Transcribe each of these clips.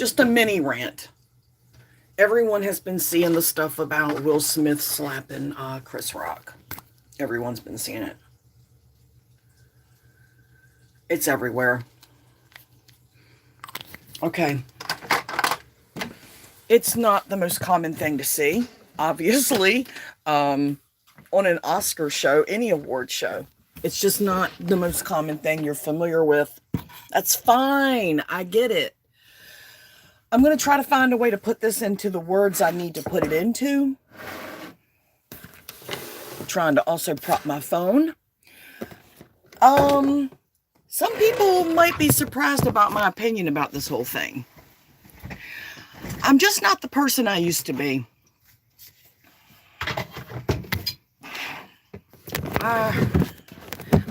Just a mini rant. Everyone has been seeing the stuff about Will Smith slapping Chris Rock. Everyone's been seeing it. It's everywhere. Okay. It's not the most common thing to see, obviously, on an Oscar show, any award show. It's just not the most common thing you're familiar with. That's fine. I get it. I'm going to try to find a way to put this into the words I need to put it into. I'm trying to also prop my phone. Some people might be surprised about my opinion about this whole thing. I'm just not the person I used to be. I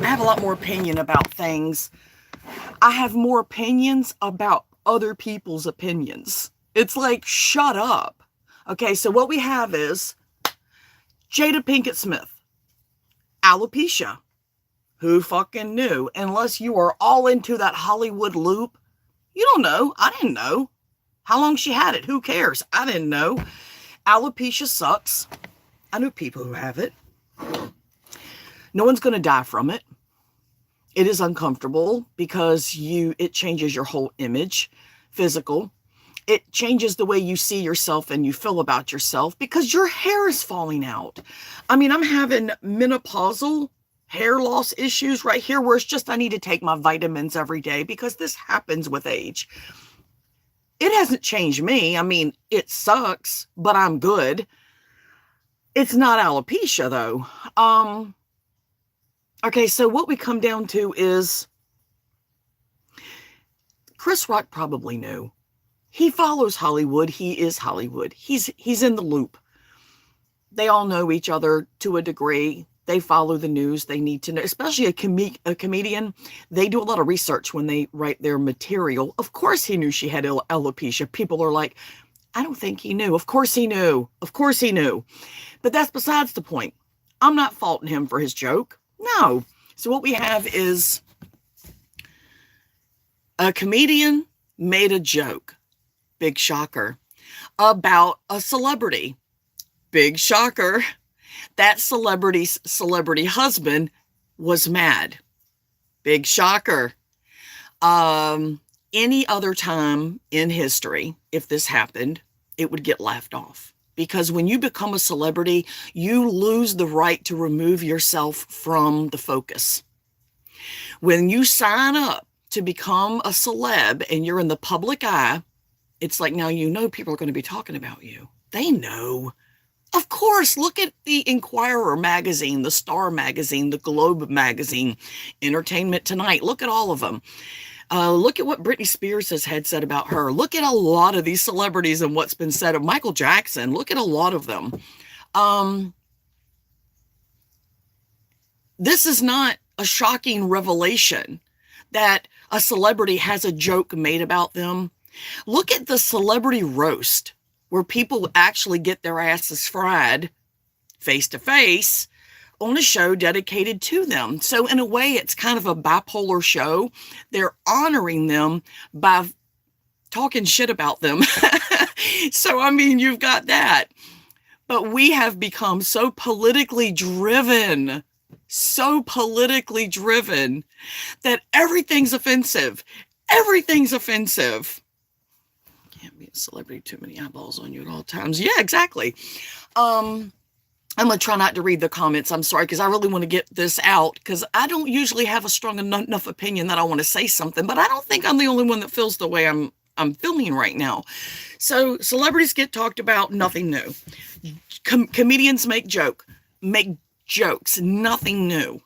have a lot more opinion about things. I have more opinions about other people's opinions. It's like, shut up. Okay, so what we have is Jada Pinkett Smith, alopecia. Who fucking knew? Unless you are all into that Hollywood loop. You don't know. I didn't know. How long she had it? Who cares? I didn't know. Alopecia sucks. I know people who have it. No one's going to die from it. It is uncomfortable because it changes your whole image, physical. It changes the way you see yourself and you feel about yourself because your hair is falling out. I mean, I'm having menopausal hair loss issues right here where it's just I need to take my vitamins every day because this happens with age. It hasn't changed me. I mean, it sucks, but I'm good. It's not alopecia though. Okay, so what we come down to is Chris Rock probably knew. He follows Hollywood. He is Hollywood. He's in the loop. They all know each other to a degree. They follow the news. They need to know, especially a comedian. They do a lot of research when they write their material. Of course he knew she had alopecia. People are like, I don't think he knew. Of course he knew. Of course he knew. But that's besides the point. I'm not faulting him for his joke. No. So what we have is a comedian made a joke. Big shocker. About a celebrity. Big shocker. That celebrity's celebrity husband was mad. Big shocker. Any other time in history, if this happened, it would get laughed off. Because when you become a celebrity, you lose the right to remove yourself from the focus. When you sign up to become a celeb and you're in the public eye, it's like now you know people are going to be talking about you. They know. Of course, look at the Inquirer magazine, the Star magazine, the Globe magazine, Entertainment Tonight. Look at all of them. Look at what Britney Spears has had said about her. Look at a lot of these celebrities and what's been said of Michael Jackson. Look at a lot of them. This is not a shocking revelation that a celebrity has a joke made about them. Look at the celebrity roast where people actually get their asses fried face to face on a show dedicated to them. So in a way, it's kind of a bipolar show. They're honoring them by talking shit about them. So, I mean, you've got that. But we have become so politically driven that everything's offensive. Everything's offensive. Can't be a celebrity, too many eyeballs on you at all times. Yeah, exactly. I'm going to try not to read the comments. I'm sorry, because I really want to get this out, because I don't usually have a strong enough opinion that I want to say something, but I don't think I'm the only one that feels the way I'm feeling right now. So celebrities get talked about, nothing new. Comedians make jokes, nothing new.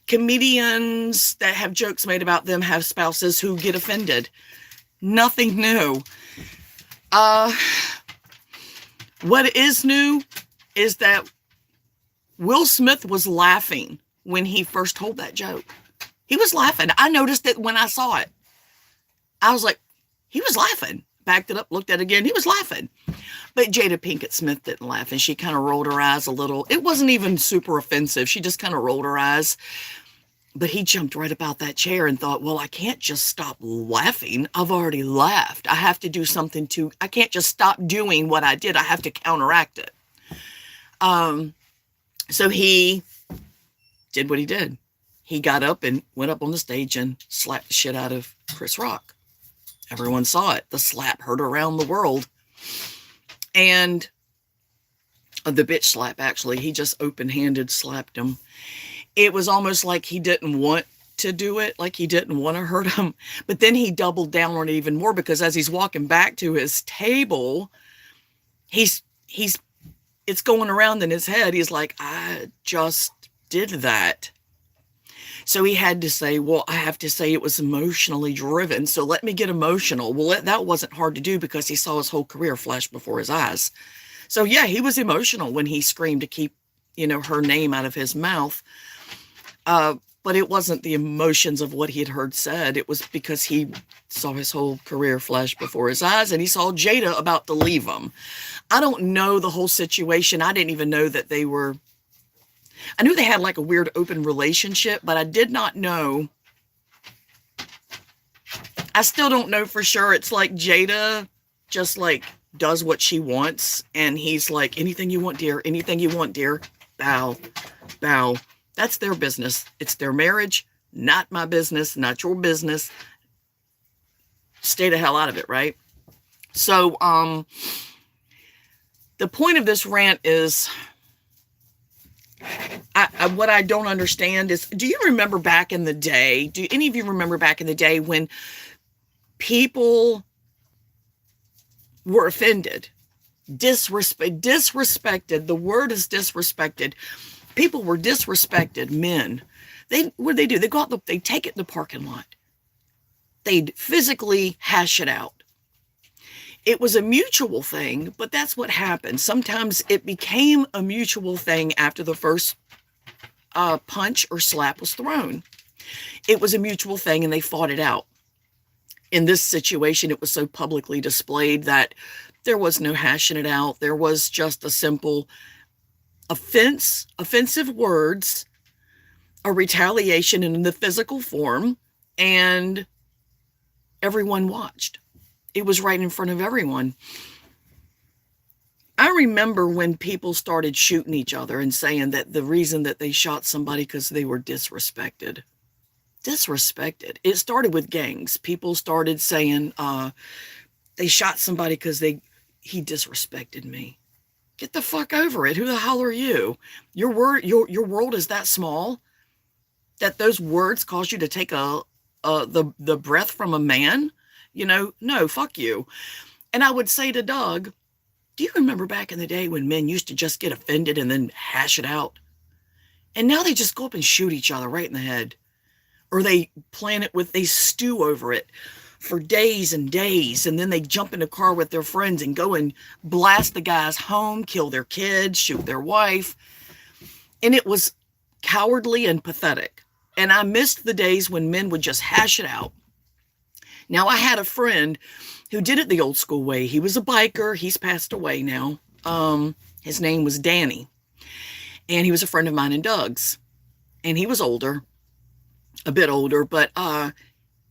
Comedians that have jokes made about them have spouses who get offended. Nothing new. What is new is that Will Smith was laughing when he first told that joke. He was laughing. I noticed it when I saw it. I was like, he was laughing. Backed it up, looked at it again. He was laughing. But Jada Pinkett Smith didn't laugh, and she kind of rolled her eyes a little. It wasn't even super offensive. She just kind of rolled her eyes. But he jumped right up out that chair and thought, well, I can't just stop laughing. I've already laughed. I have to do something I can't just stop doing what I did. I have to counteract it. So he did what he did. He got up and went up on the stage and slapped the shit out of Chris Rock. Everyone saw it. The slap heard around the world. And the bitch slap, actually, he just open-handed slapped him. It was almost like he didn't want to do it, like he didn't want to hurt him. But then he doubled down on it even more, because as he's walking back to his table, it's going around in his head. He's like, I just did that. So he had to say, well, I have to say it was emotionally driven. So let me get emotional. Well, that wasn't hard to do because he saw his whole career flash before his eyes. So yeah, he was emotional when he screamed to keep, her name out of his mouth. But it wasn't the emotions of what he had heard said. It was because he saw his whole career flash before his eyes, and he saw Jada about to leave him. I don't know the whole situation. I didn't even know that I knew they had like a weird open relationship, but I did not know. I still don't know for sure. It's like Jada just like does what she wants, and he's like, anything you want, dear, anything you want, dear, bow, bow. That's their business. It's their marriage, not my business, not your business. Stay the hell out of it, right? So, the point of this rant is, what I don't understand is, do you remember back in the day, do any of you remember back in the day when people were offended, disrespected, the word is disrespected. People were disrespected, men. What do? They go out, they take it in the parking lot. They'd physically hash it out. It was a mutual thing, but that's what happened. Sometimes it became a mutual thing after the first punch or slap was thrown. It was a mutual thing, and they fought it out. In this situation, it was so publicly displayed that there was no hashing it out. There was just a simple offensive words, a retaliation in the physical form, and everyone watched. It was right in front of everyone. I remember when people started shooting each other and saying that the reason that they shot somebody because they were disrespected. Disrespected. It started with gangs. People started saying they shot somebody because he disrespected me. Get the fuck over it. Who the hell are you? Your world is that small that those words cause you to take the breath from a man? No, fuck you. And I would say to Doug, do you remember back in the day when men used to just get offended and then hash it out? And now they just go up and shoot each other right in the head. Or they stew over it for days and days. And then they jump in a car with their friends and go and blast the guy's home, kill their kids, shoot their wife. And it was cowardly and pathetic. And I missed the days when men would just hash it out. Now, I had a friend who did it the old school way. He was a biker. He's passed away now. His name was Danny. And he was a friend of mine and Doug's. And he was older, a bit older, but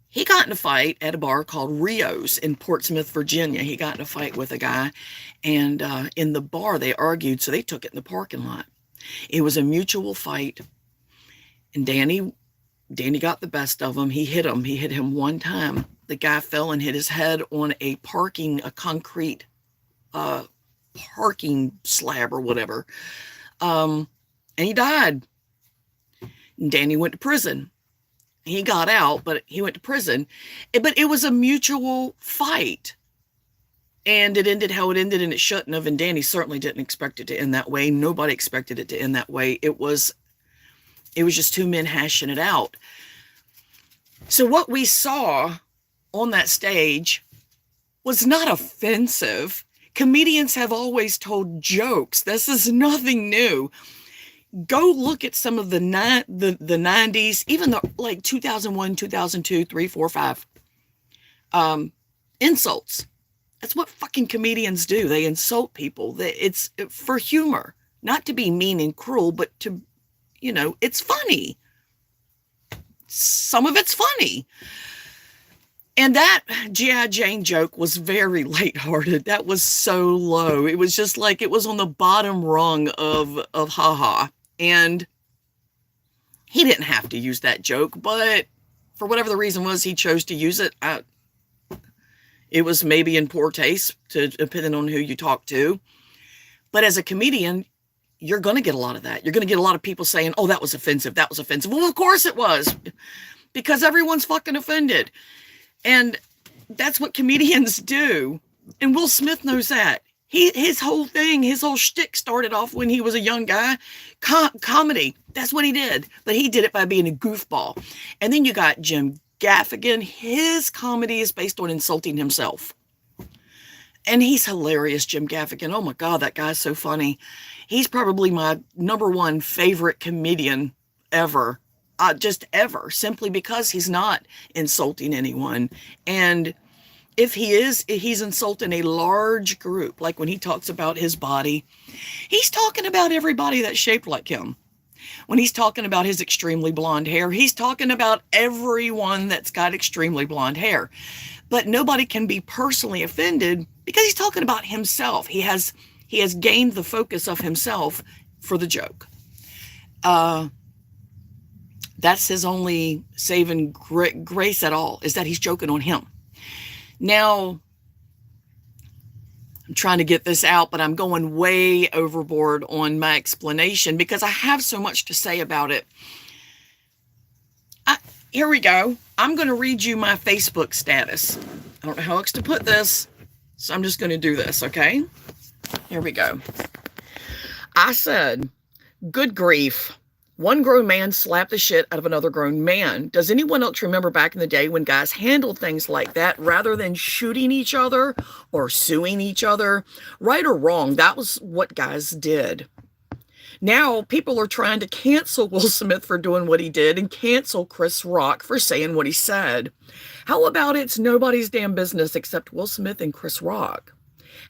he got in a fight at a bar called Rio's in Portsmouth, Virginia. He got in a fight with a guy, and in the bar they argued, so they took it in the parking lot. It was a mutual fight, and Danny got the best of him. He hit him one time. The guy fell and hit his head on a concrete parking slab or whatever, and he died. And Danny went to prison. He got out, but he went to prison. But it was a mutual fight. And it ended how it ended, and it shouldn't have. And Danny certainly didn't expect it to end that way. Nobody expected it to end that way. It was just two men hashing it out. So what we saw on that stage was not offensive. Comedians have always told jokes. This is nothing new. Go look at some of the 90s, even the like 2001, 2002, 3, 4, 5 insults. That's what fucking comedians do. They insult people. It's for humor, not to be mean and cruel, but to, it's funny. some of it's funny. And that G.I. Jane joke was very lighthearted. That was so low. It was just like it was on the bottom rung of haha. And he didn't have to use that joke, but for whatever the reason was, he chose to use it. It was maybe in poor taste, depending on who you talk to. But as a comedian, you're going to get a lot of that. You're going to get a lot of people saying, oh, that was offensive. That was offensive. Well, of course it was, because everyone's fucking offended. And that's what comedians do. And Will Smith knows that. His whole thing, his whole shtick started off when he was a young guy. Comedy. That's what he did. But he did it by being a goofball. And then you got Jim Gaffigan. His comedy is based on insulting himself. And he's hilarious, Jim Gaffigan. Oh my God, that guy's so funny. He's probably my #1 favorite comedian ever. Just ever, simply because he's not insulting anyone. And if he is, he's insulting a large group. Like when he talks about his body, he's talking about everybody that's shaped like him. When he's talking about his extremely blonde hair, he's talking about everyone that's got extremely blonde hair. But nobody can be personally offended because he's talking about himself. He has gained the focus of himself for the joke. That's his only saving grace at all, is that he's joking on him. Now, I'm trying to get this out, but I'm going way overboard on my explanation because I have so much to say about it. Here we go. I'm going to read you my Facebook status. I don't know how else to put this, so I'm just going to do this, okay? Here we go. I said, good grief. One grown man slapped the shit out of another grown man. Does anyone else remember back in the day when guys handled things like that rather than shooting each other or suing each other? Right or wrong, that was what guys did. Now, people are trying to cancel Will Smith for doing what he did and cancel Chris Rock for saying what he said. How about it's nobody's damn business except Will Smith and Chris Rock?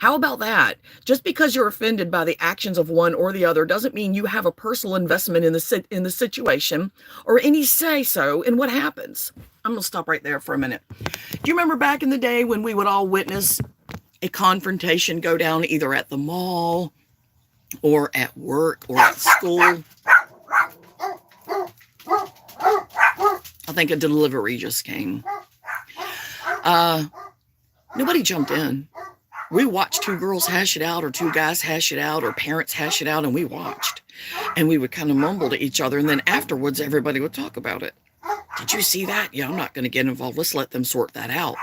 How about that? Just because you're offended by the actions of one or the other doesn't mean you have a personal investment in the situation or any say-so in what happens. I'm going to stop right there for a minute. Do you remember back in the day when we would all witness a confrontation go down either at the mall or at work or at school? I think a delivery just came. Nobody jumped in. We watched two girls hash it out or two guys hash it out or parents hash it out, and we watched. And we would kind of mumble to each other, and then afterwards everybody would talk about it. Did you see that? Yeah, I'm not going to get involved. Let's let them sort that out.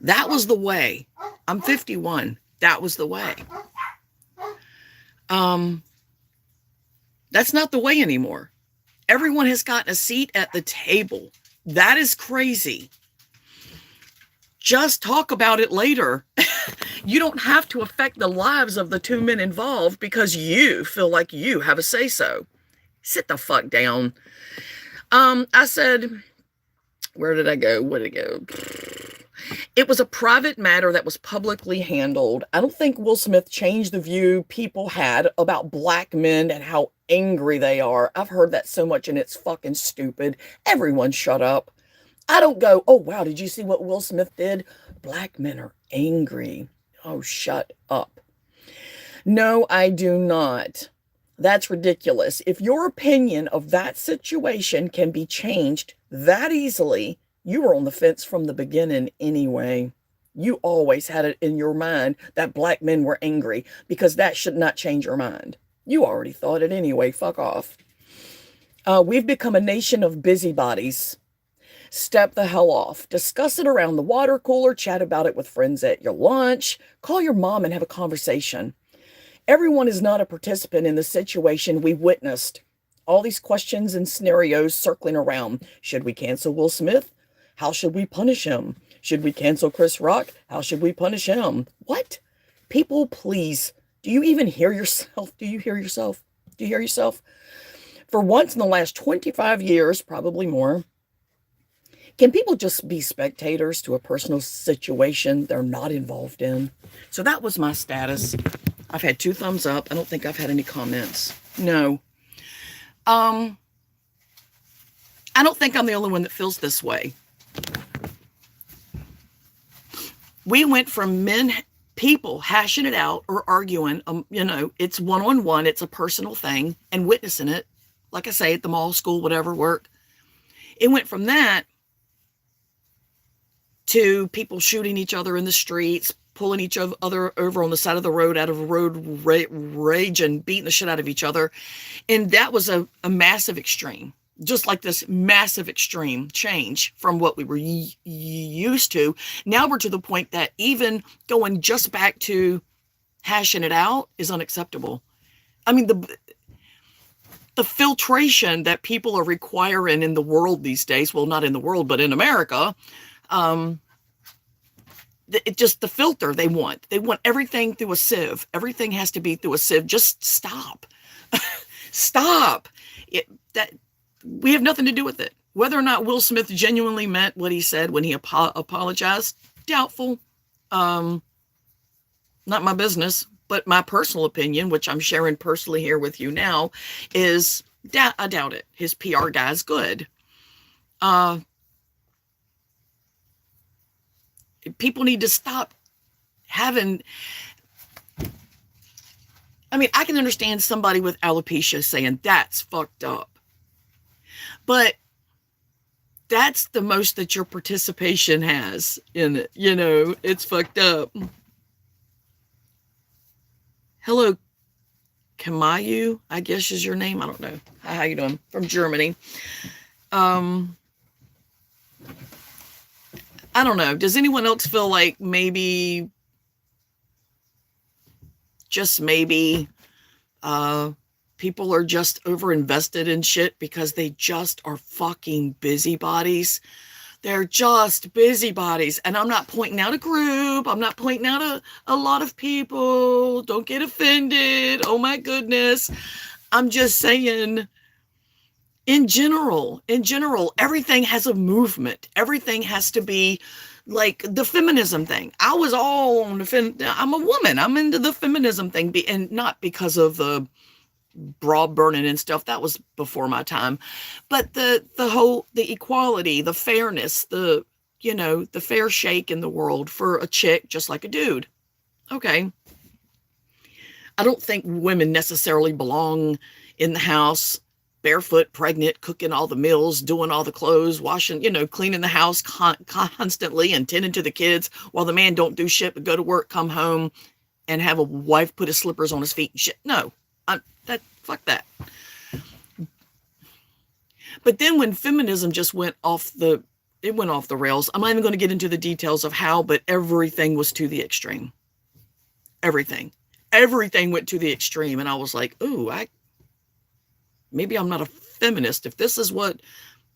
That was the way. I'm 51. That was the way. That's not the way anymore. Everyone has gotten a seat at the table. That is crazy. Just talk about it later. You don't have to affect the lives of the two men involved because you feel like you have a say-so. Sit the fuck down. I said, where did I go? Where did it go? It was a private matter that was publicly handled. I don't think Will Smith changed the view people had about black men and how angry they are. I've heard that so much and it's fucking stupid. Everyone shut up. I don't go, oh, wow, did you see what Will Smith did? Black men are angry. Oh, shut up. No, I do not. That's ridiculous. If your opinion of that situation can be changed that easily, you were on the fence from the beginning anyway. You always had it in your mind that black men were angry because that should not change your mind. You already thought it anyway. Fuck off. We've become a nation of busybodies. Step the hell off. Discuss it around the water cooler. Chat about it with friends at your lunch. Call your mom and have a conversation. Everyone is not a participant in the situation we witnessed. All these questions and scenarios circling around. Should we cancel Will Smith? How should we punish him? Should we cancel Chris Rock? How should we punish him? What? People, please. Do you even hear yourself? Do you hear yourself? Do you hear yourself? For once in the last 25 years, probably more, can people just be spectators to a personal situation they're not involved in? So that was my status. I've had 2 thumbs up. I don't think I've had any comments. No. I I don't think I'm the only one that feels this way. We went from people hashing it out or arguing, it's one-on-one, it's a personal thing, and witnessing it, like I say, at the mall, school, whatever, work. It went from that to people shooting each other in the streets, pulling each other over on the side of the road out of road rage and beating the shit out of each other. And that was a massive extreme. Just like this massive extreme change from what we were used to. Now we're to the point that even going just back to hashing it out is unacceptable. I mean, the filtration that people are requiring in the world these days, well, not in the world, but in America, just the filter they want. They want everything through a sieve. Everything has to be through a sieve. Just stop. Stop. We have nothing to do with it. Whether or not Will Smith genuinely meant what he said when he apologized, doubtful. Not my business, but my personal opinion, which I'm sharing personally here with you now, is I doubt it. His PR guy's good. People need to stop having... I mean, I can understand somebody with alopecia saying that's fucked up. But that's the most that your participation has in it. It's fucked up. Hello, Kamayu, I guess is your name. I don't know. Hi, how you doing? From Germany. I don't know. Does anyone else feel like maybe, just maybe, people are just overinvested in shit because they just are fucking busybodies? They're just busybodies. And I'm not pointing out a group. I'm not pointing out a lot of people. Don't get offended. Oh my goodness. I'm just saying, in general, everything has a movement. Everything has to be like the feminism thing. I was all on I'm a woman. I'm into the feminism thing. And not because of the bra burning and stuff, that was before my time, but the equality, the fairness, the fair shake in the world for a chick just like a dude. Okay, I don't think women necessarily belong in the house barefoot, pregnant, cooking all the meals, doing all the clothes, washing, cleaning the house constantly and tending to the kids while the man don't do shit but go to work, come home, and have a wife put his slippers on his feet and shit. No, fuck that. But then when feminism just went off the rails, I'm not even going to get into the details of how, but everything was to the extreme. Everything went to the extreme. And I was like, ooh, maybe I'm not a feminist. If this is what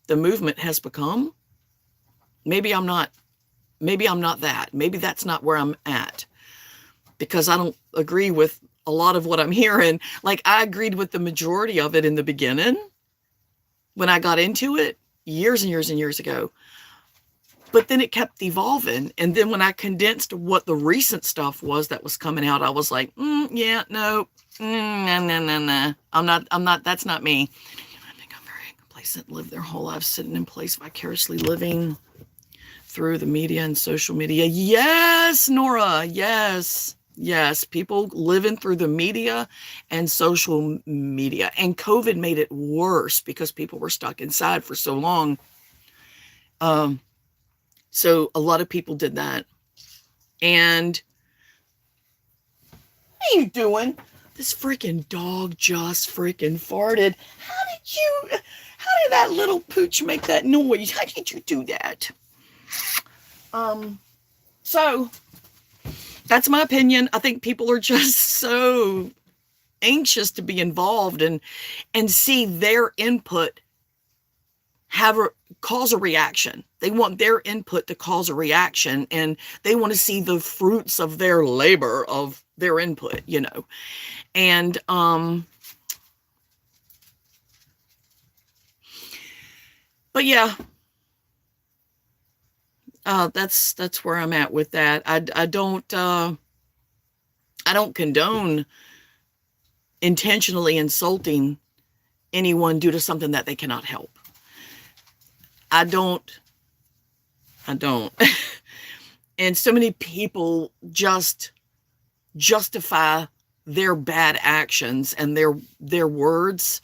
the movement has become, maybe I'm not that. Maybe that's not where I'm at, because I don't agree with a lot of what I'm hearing. Like, I agreed with the majority of it in the beginning when I got into it years and years and years ago. But then it kept evolving. And then when I condensed what the recent stuff was that was coming out, I was like, yeah, no, no. I'm not, that's not me. I think I'm very complacent, live their whole lives sitting in place, vicariously living through the media and social media. Yes, Nora, yes. Yes, people living through the media and social media. And COVID made it worse because people were stuck inside for so long. So a lot of people did that. And what are you doing? This freaking dog just freaking farted. How did that little pooch make that noise? How did you do that? So that's my opinion. I think people are just so anxious to be involved and see their input cause a reaction. They want their input to cause a reaction, and they want to see the fruits of their labor, of their input, And but yeah, that's where I'm at with that. I don't condone intentionally insulting anyone due to something that they cannot help. I don't. I don't. And so many people just justify their bad actions and their words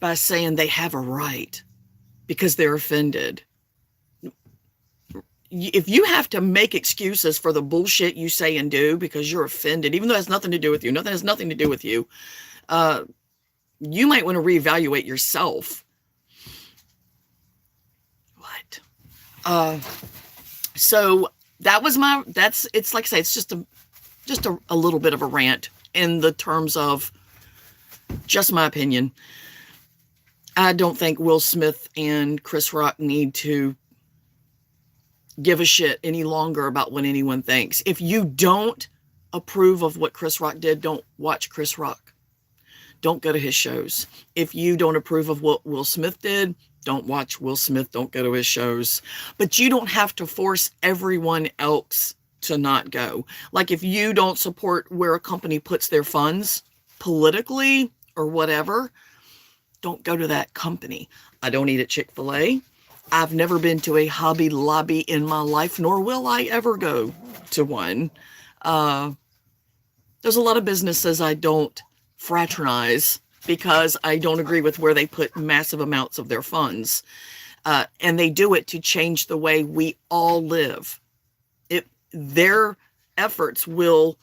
by saying they have a right because they're offended. If you have to make excuses for the bullshit you say and do because you're offended, even though it has nothing to do with you, nothing has nothing to do with you, you might want to reevaluate yourself. What? So that was it's like I say, it's just a little bit of a rant in the terms of just my opinion. I don't think Will Smith and Chris Rock need to give a shit any longer about what anyone thinks. If you don't approve of what Chris Rock did, don't watch Chris Rock. Don't go to his shows. If you don't approve of what Will Smith did, don't watch Will Smith. Don't go to his shows. But you don't have to force everyone else to not go. Like if you don't support where a company puts their funds politically or whatever, don't go to that company. I don't eat at Chick-fil-A. I've never been to a Hobby Lobby in my life, nor will I ever go to one. There's a lot of businesses I don't fraternize because I don't agree with where they put massive amounts of their funds. And they do it to change the way we all live. Their efforts will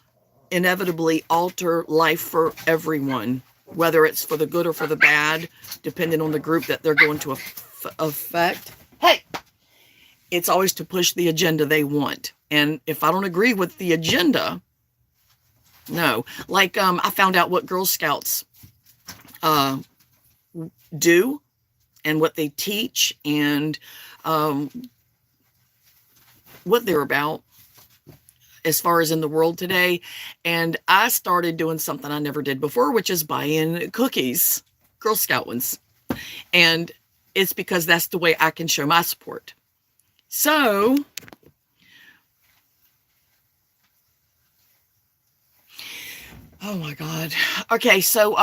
inevitably alter life for everyone, whether it's for the good or for the bad, depending on the group that they're going to affect. Hey, it's always to push the agenda they want. And if I don't agree with the agenda, no. Like I found out what Girl Scouts do and what they teach and what they're about as far as in the world today. And I started doing something I never did before, which is buying cookies, Girl Scout ones. And it's because that's the way I can show my support. So, oh my God. Okay, so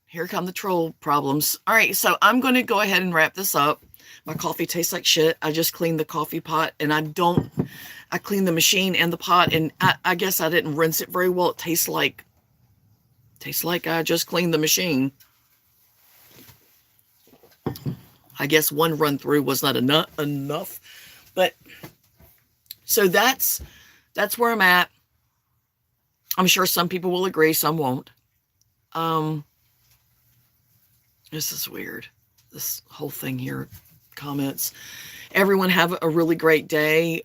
here come the troll problems. All right, so I'm going to go ahead and wrap this up. My coffee tastes like shit. I just cleaned the coffee pot, and I cleaned the machine and the pot, and I guess I didn't rinse it very well. It tastes like I just cleaned the machine. I guess one run through was not enough. But so that's where I'm at. I'm sure some people will agree, some won't. This is weird. This whole thing here, comments. Everyone have a really great day.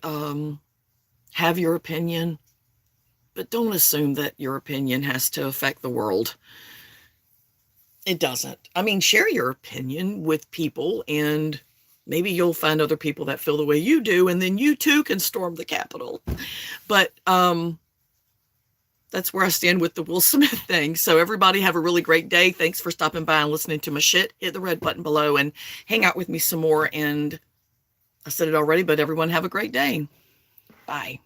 Have your opinion, but don't assume that your opinion has to affect the world. It doesn't. I mean, share your opinion with people, and maybe you'll find other people that feel the way you do, and then you too can storm the Capitol. But that's where I stand with the Will Smith thing. So everybody have a really great day. Thanks for stopping by and listening to my shit. Hit the red button below and hang out with me some more. And I said it already, but everyone have a great day. Bye.